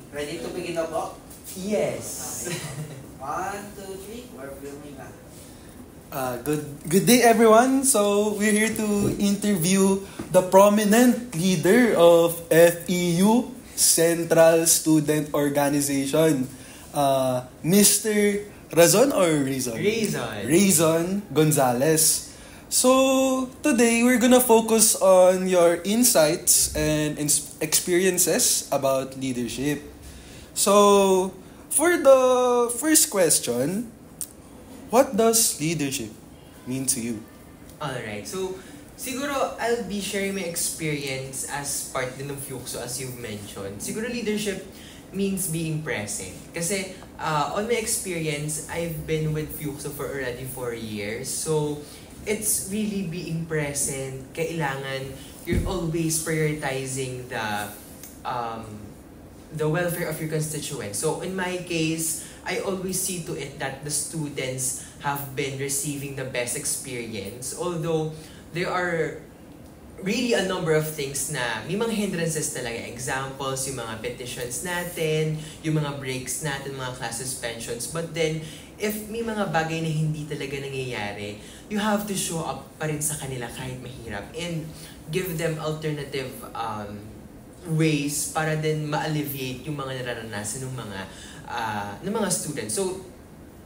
Ready to begin the vlog? Yes. Okay. 1, 2, 3, we're filming na. Good day everyone. So we're here to interview the prominent leader of FEU Central Student Organization, Mr. Razon or Rizon? Rizon Gonzalez. So today we're gonna focus on your insights and experiences about leadership. So for the first question, what does leadership mean to you? Alright, so siguro I'll be sharing my experience as part din ng Fuxo as you've mentioned. Siguro leadership means being present. Kasi on my experience, I've been with Fuxo for already 4 years. So it's really being present. Kailangan you're always prioritizing the welfare of your constituents. So in my case, I always see to it that the students have been receiving the best experience. Although there are really a number of things na may mga hindrances talaga. Examples, yung mga petitions natin, yung mga breaks natin, mga class suspensions. But then, if may mga bagay na hindi talaga nangyayari, you have to show up pa rin sa kanila kahit mahirap and give them alternative ways para din ma-alleviate yung mga nararanasan ng mga students. So,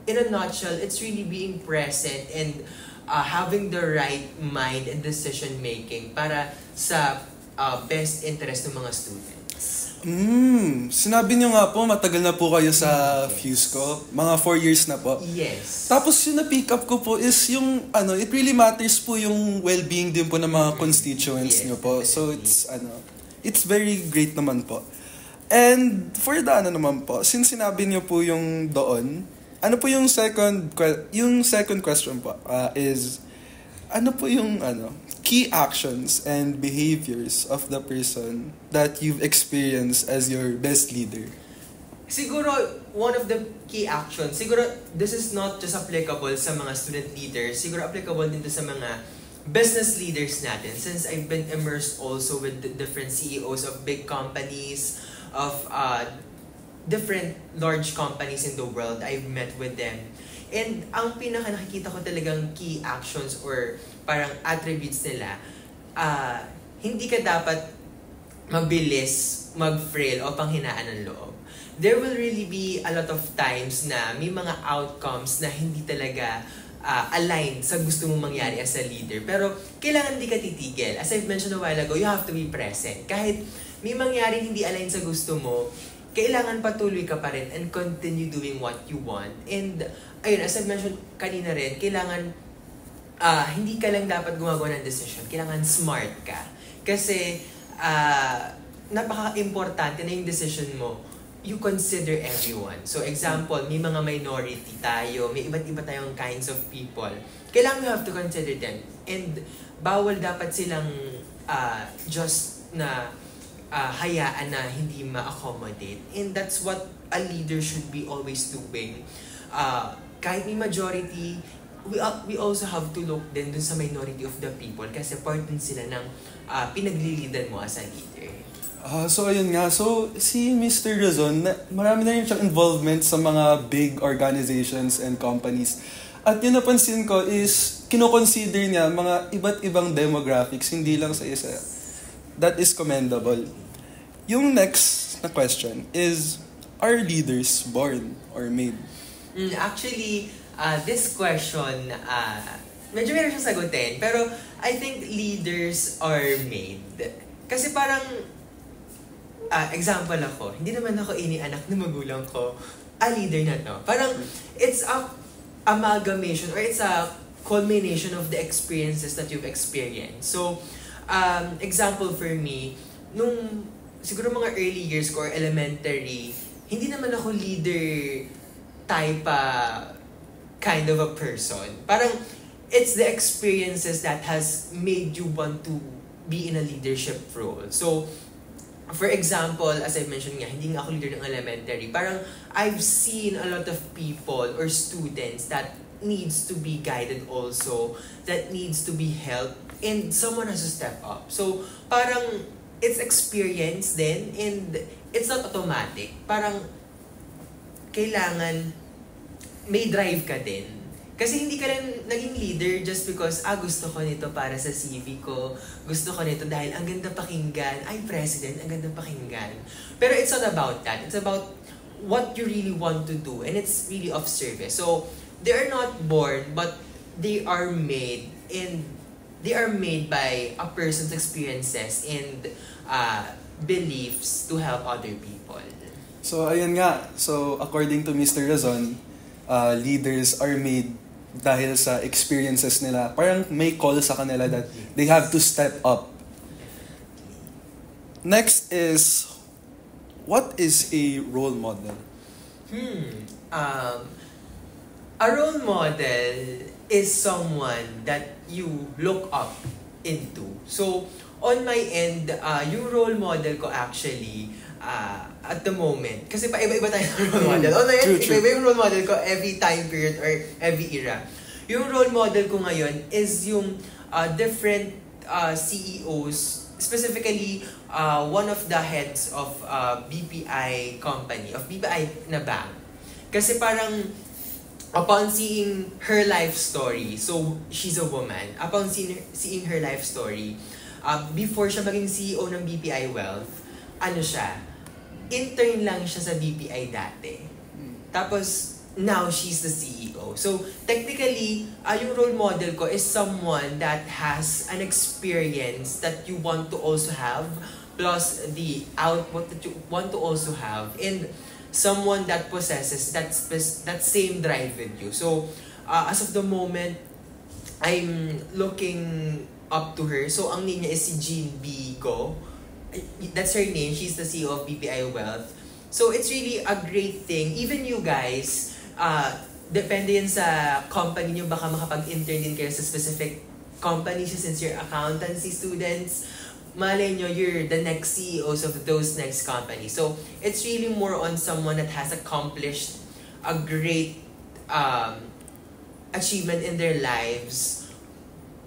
in a nutshell, it's really being present and having the right mind and decision making para sa best interest ng mga students. Sinabi niyo nga po, matagal na po kayo sa Fusco. Mga 4 years na po. Yes. Tapos yung na-pick up ko po is yung, it really matters po yung well-being din po ng mga constituents niyo po. So it's very great naman po. And for the naman po, since sinabi niyo po yung doon, ano po yung second question po is, ano po yung key actions and behaviors of the person that you've experienced as your best leader? Siguro, one of the key actions, siguro this is not just applicable sa mga student leaders, siguro applicable din to sa mga business leaders natin. Since I've been immersed also with the different CEOs of big companies, of different large companies in the world, I've met with them. And ang pinaka nakikita ko talagang key actions or parang attributes nila, hindi ka dapat mabilis, mag-frail o panghinaan ng loob. There will really be a lot of times na may mga outcomes na hindi talaga aligned sa gusto mong mangyari as a leader. Pero kailangan hindi ka titigil. As I've mentioned a while ago, you have to be present. Kahit may mangyari hindi aligned sa gusto mo, kailangan patuloy ka pa rin and continue doing what you want. And ayun, as I've mentioned kanina rin, kailangan hindi ka lang dapat gumagawa ng decision. Kailangan smart ka. Kasi napaka-importante na yung decision mo, you consider everyone. So example, may mga minority tayo, may iba't iba tayong kinds of people. Kailangan you have to consider them. And bawal dapat silang just na hayaan na hindi ma-accommodate. And that's what a leader should be always doing. Kahit may majority, we also have to look din dun sa minority of the people kasi part din sila ng pinaglilidan mo as a leader. So ayun nga, so si Mr. Razon, marami na rin siyang involvement sa mga big organizations and companies. At yun napansin ko is, kinoconsider niya mga iba't ibang demographics, hindi lang sa isa. That is commendable. Yung next na question is, are leaders born or made? Actually, this question, medyo meron siyang sagutin, pero I think leaders are made. Kasi parang, example ako, hindi naman ako inianak ng magulang ko, leader na to. Parang, it's a amalgamation or it's a culmination of the experiences that you've experienced. So, example for me, nung siguro mga early years ko or elementary, hindi naman ako leader type kind of a person. Parang, it's the experiences that has made you want to be in a leadership role. So, for example, as I mentioned nga, hindi nga ako leader ng elementary. Parang, I've seen a lot of people or students that needs to be guided also, that needs to be helped, and someone has to step up. So, parang, it's experience then, and it's not automatic. Parang, kailangan may drive ka din. Kasi hindi ka rin naging leader just because, gusto ko nito para sa CV ko. Gusto ko nito dahil ang ganda pakinggan. Ay, president, ang ganda pakinggan. Pero it's not about that. It's about what you really want to do. And it's really of service. So, they are not born, but they are made. And they are made by a person's experiences and beliefs to help other people. So, ayun nga. So, according to Mr. Razon, leaders are made dahil sa experiences nila. Parang may call sa kanila that they have to step up. Next is, what is a role model? A role model is someone that you look up into. So, on my end, yung role model ko actually, at the moment, kasi iba-iba tayo ng role model. On my end, iba-iba yung role model ko every time period or every era. Yung role model ko ngayon is yung different CEOs, specifically one of the heads of BPI company, of BPI na bank. Kasi parang, upon seeing her life story, so she's a woman, upon seeing her life story, before siya maging CEO ng BPI Wealth, intern lang siya sa BPI dati. Tapos, now she's the CEO. So, technically, yung role model ko is someone that has an experience that you want to also have, plus the output that you want to also have, and someone that possesses that same drive with you. So, as of the moment, I'm looking up to her. So, ang name niya is si Jean B. Go. That's her name. She's the CEO of BPI Wealth. So, it's really a great thing. Even you guys, depende yan sa company nyo, baka makapag-intern din kayo sa specific company since you're accountancy students. Malay nyo, you're the next CEOs of those next companies. So, it's really more on someone that has accomplished a great achievement in their lives,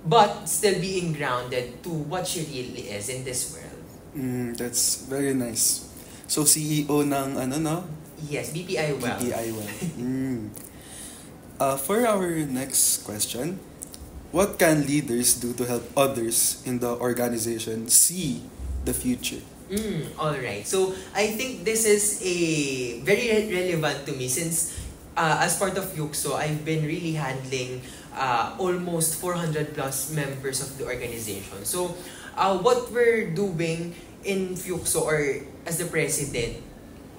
but still being grounded to what she really is in this world. That's very nice. So, CEO ng Yes, BPI Wealth. BPI Wealth. For our next question, what can leaders do to help others in the organization see the future? Alright. So, I think this is a very relevant to me since as part of Yuxo, I've been really handling almost 400 plus members of the organization. So, what we're doing in Fuxo or as the president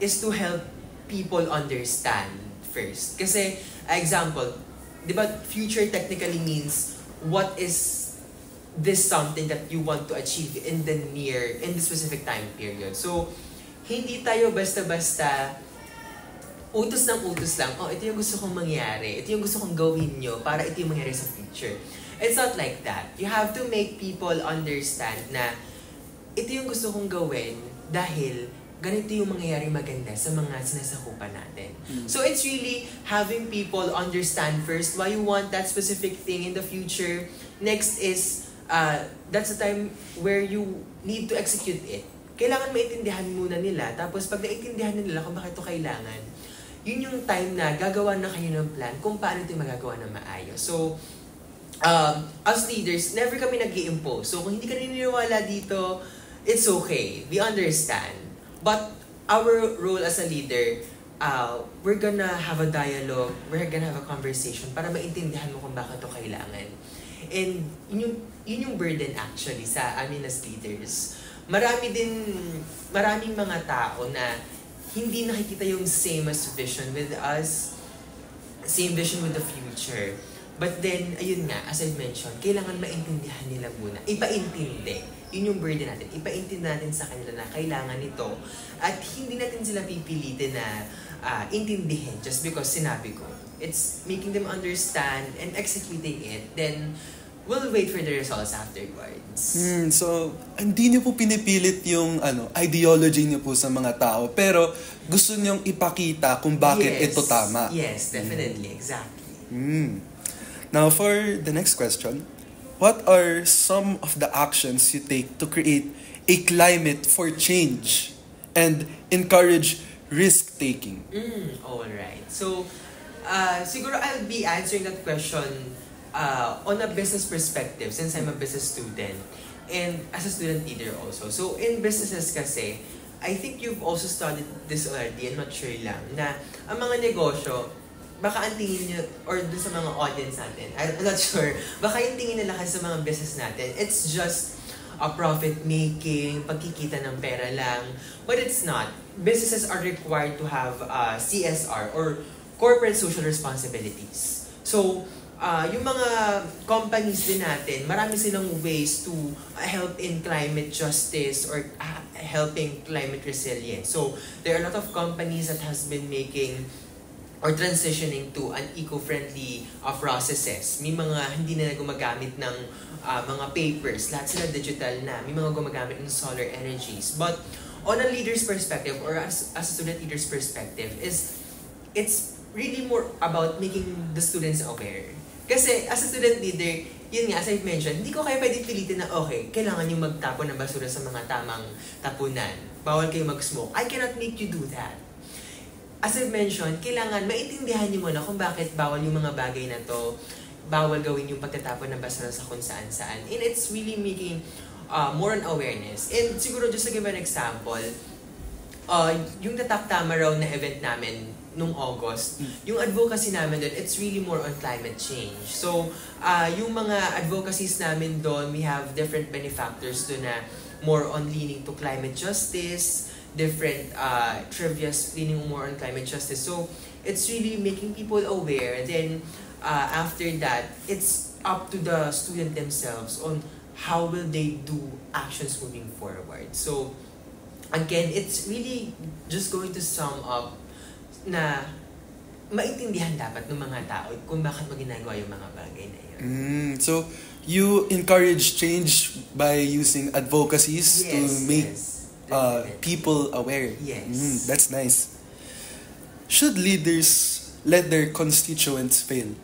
is to help people understand first. Kasi, example, di ba, future technically means what is this something that you want to achieve in the specific time period. So, hindi tayo basta-basta utos lang, ito yung gusto kong mangyari, ito yung gusto kong gawin nyo para ito yung mangyari sa future. It's not like that. You have to make people understand na ito yung gusto kong gawin dahil ganito yung mangyayari maganda sa mga sinasakupan natin. So it's really having people understand first why you want that specific thing in the future. Next is, that's the time where you need to execute it. Kailangan maintindihan muna nila. Tapos pag naintindihan nila kung bakit ito kailangan, yun yung time na gagawa na kayo ng plan kung paano ito magagawa na maayos. So, as leaders, never kami nag-i-impose. So kung hindi ka naniniwala dito, it's okay. We understand. But our role as a leader, we're gonna have a dialogue, we're gonna have a conversation para maintindihan mo kung bakit ito kailangan. And yun yung burden actually sa amin as leaders. Maraming mga tao na hindi nakikita yung same as vision with us, same vision with the future. But then, ayun nga, as I mentioned, kailangan maintindihan nila muna. Ipaintindi. Yun yung burden natin. Ipaintindi natin sa kanila na kailangan ito. At hindi natin sila pipilitin na intindihin just because sinabi ko. It's making them understand and executing it. Then, we'll wait for the results afterwards. So, hindi niyo po pinipilit yung ideology niyo po sa mga tao, pero gusto niyong ipakita kung bakit ito tama. Yes, definitely. Exactly. Now, for the next question, what are some of the actions you take to create a climate for change and encourage risk-taking. Alright. So, siguro I'll be answering that question on a business perspective since I'm a business student and as a student leader also. So, in businesses kasi, I think you've also studied this already, I'm not sure lang, na ang mga negosyo, baka ang tingin nyo, or dun sa mga audience natin, I'm not sure, baka yung tingin nila kasi sa mga business natin, it's just a profit-making, pagkikita ng pera lang. But it's not. Businesses are required to have CSR or corporate social responsibilities. So, yung mga companies din natin, marami silang ways to help in climate justice or helping climate resilience. So, there are a lot of companies that has been making or transitioning to an eco-friendly processes. May mga hindi na gumagamit ng mga papers, lahat sila digital na. May mga gumagamit ng solar energies. But on a leader's perspective or as a student leader's perspective is it's really more about making the students aware. Kasi as a student leader, yun nga, as I've mentioned, hindi ko kayo pwede pilitin na okay, kailangan yung magtapon ng basura sa mga tamang tapunan. Bawal kayo mag-smoke. I cannot make you do that. As I've mentioned, kailangan maintindihan niyo muna kung bakit bawal yung mga bagay na to, bawal gawin yung pagtatapon ng basura sa kung saan-saan. And it's really making more on awareness. And siguro just to give an example, yung Tatak-Tama raw na event namin nung August, yung advocacy namin doon, it's really more on climate change. So, yung mga advocacies namin doon, we have different benefactors doon na more on leaning to climate justice, different trivias leaning more on climate justice. So, it's really making people aware. Then, after that, it's up to the student themselves on how will they do actions moving forward. So, again, it's really just going to sum up na maintindihan dapat ng mga tao kung bakit mo ginagawa yung mga bagay na yun. So, you encourage change by using advocacies to make people aware. Yes. That's nice. Should leaders let their constituents fail?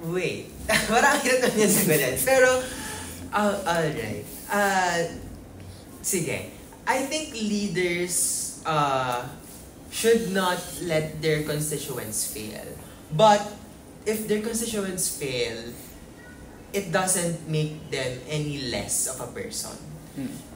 Wait. Parang hirap naman yung sagutin. Pero, alright. Sige. I think leaders should not let their constituents fail. But, if their constituents fail, it doesn't make them any less of a person.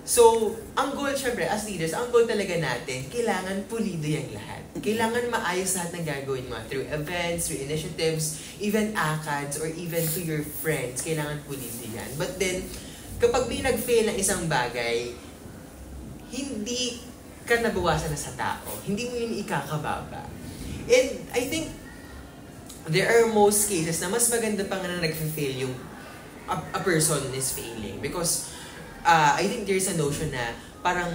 So, ang goal, syempre, as leaders, ang goal talaga natin, kailangan pulido yung lahat. Kailangan maayos lahat ng gagawin mo through events, through initiatives, even ACADS, or even to your friends, kailangan pulido yan. But then, kapag may nag-fail ng isang bagay, hindi ka nabawasan na sa tao. Hindi mo yun ikakababa. And I think, there are most cases na mas maganda pa nga na nag-fail yung a person is failing. Because, I think there's a notion na parang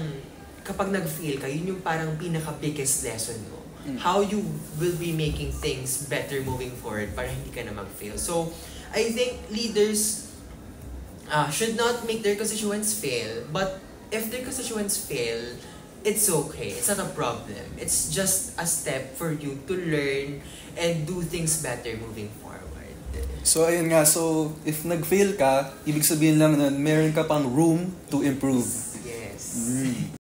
kapag nag-fail ka, yun yung parang pinaka-biggest lesson mo. How you will be making things better moving forward para hindi ka na mag-fail. So, I think leaders should not make their constituents fail. But if their constituents fail, it's okay. It's not a problem. It's just a step for you to learn and do things better moving forward. So, ayun nga. So, if nag-fail ka, ibig sabihin lang na meron ka pang room to improve. Yes.